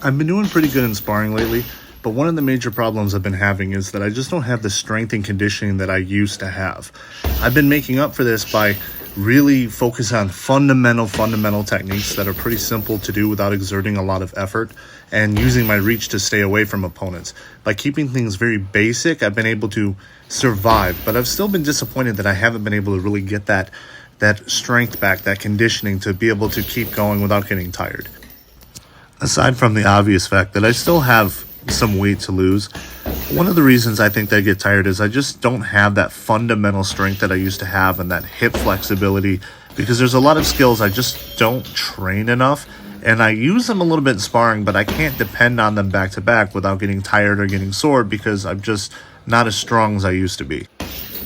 I've been doing pretty good in sparring lately, but one of the major problems I've been having is that I just don't have the strength and conditioning that I used to have. I've been making up for this by really focus on fundamental techniques that are pretty simple to do without exerting a lot of effort, and using my reach to stay away from opponents. By keeping things very basic, I've been able to survive, but I've still been disappointed that I haven't been able to really get that strength back, that conditioning to be able to keep going without getting tired. Aside from the obvious fact that I still have some weight to lose, one of the reasons I think that I get tired is I just don't have that fundamental strength that I used to have and that hip flexibility, because there's a lot of skills I just don't train enough, and I use them a little bit in sparring, but I can't depend on them back to back without getting tired or getting sore because I'm just not as strong as I used to be.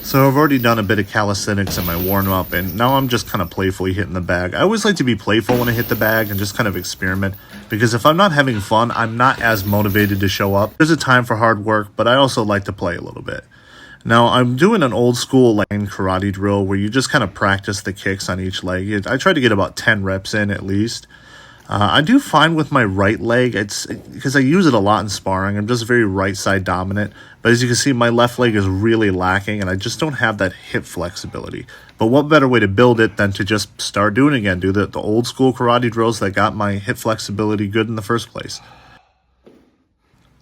So I've already done a bit of calisthenics in my warm-up, and now I'm just kind of playfully hitting the bag. I always like to be playful when I hit the bag and just kind of experiment, because if I'm not having fun, I'm not as motivated to show up. There's a time for hard work, but I also like to play a little bit. Now, I'm doing an old school line karate drill where you just kind of practice the kicks on each leg. I try to get about 10 reps in at least. I do fine with my right leg. It's because I use it a lot in sparring. I'm just very right side dominant. But as you can see, my left leg is really lacking, and I just don't have that hip flexibility. But what better way to build it than to just start doing it again? Do the old school karate drills that got my hip flexibility good in the first place.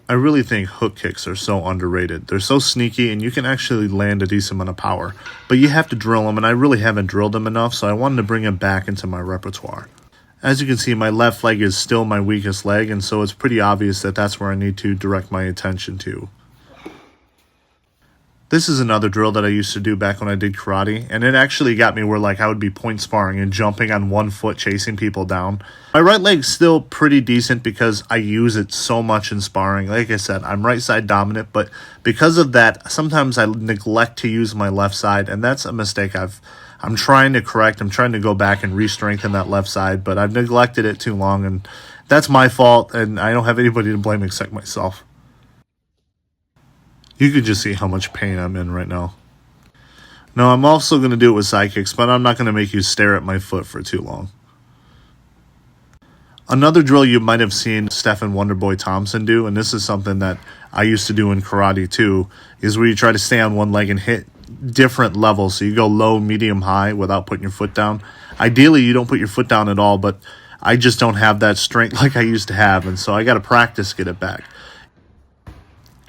I really think hook kicks are so underrated. They're so sneaky, and you can actually land a decent amount of power. But you have to drill them, and I really haven't drilled them enough, so I wanted to bring them back into my repertoire. As you can see, my left leg is still my weakest leg, and so it's pretty obvious that that's where I need to direct my attention to. This is another drill that I used to do back when I did karate, and it actually got me where I would be point sparring and jumping on one foot, chasing people down. My right leg's still pretty decent because I use it so much in sparring. Like I said, I'm right side dominant, but because of that, sometimes I neglect to use my left side, and that's a mistake I'm trying to correct. I'm trying to go back and re-strengthen that left side, but I've neglected it too long, and that's my fault, and I don't have anybody to blame except myself. You can just see how much pain I'm in right now. Now, I'm also going to do it with side kicks, but I'm not going to make you stare at my foot for too long. Another drill you might have seen Stephen Wonderboy Thompson do, and this is something that I used to do in karate too, is where you try to stay on one leg and hit different levels. So you go low, medium, high without putting your foot down. Ideally, you don't put your foot down at all, but I just don't have that strength like I used to have, and so I got to practice to get it back.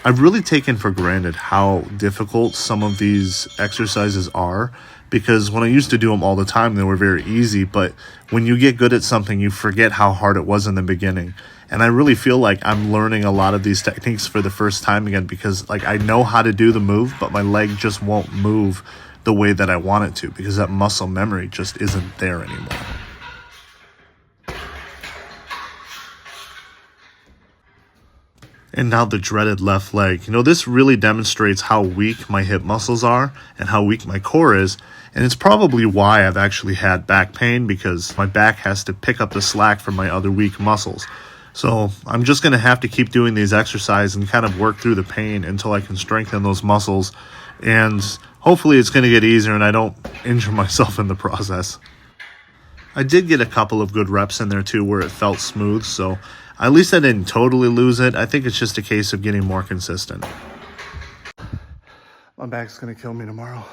I've really taken for granted how difficult some of these exercises are, because when I used to do them all the time, they were very easy, but when you get good at something, you forget how hard it was in the beginning. And I really feel like I'm learning a lot of these techniques for the first time again, because I know how to do the move, but my leg just won't move the way that I want it to, because that muscle memory just isn't there anymore. And now the dreaded left leg. This really demonstrates how weak my hip muscles are and how weak my core is. And it's probably why I've actually had back pain, because my back has to pick up the slack from my other weak muscles. So I'm just going to have to keep doing these exercises and kind of work through the pain until I can strengthen those muscles. And hopefully it's going to get easier and I don't injure myself in the process. I did get a couple of good reps in there too where it felt smooth, so at least I didn't totally lose it. I think it's just a case of getting more consistent. My back's going to kill me tomorrow.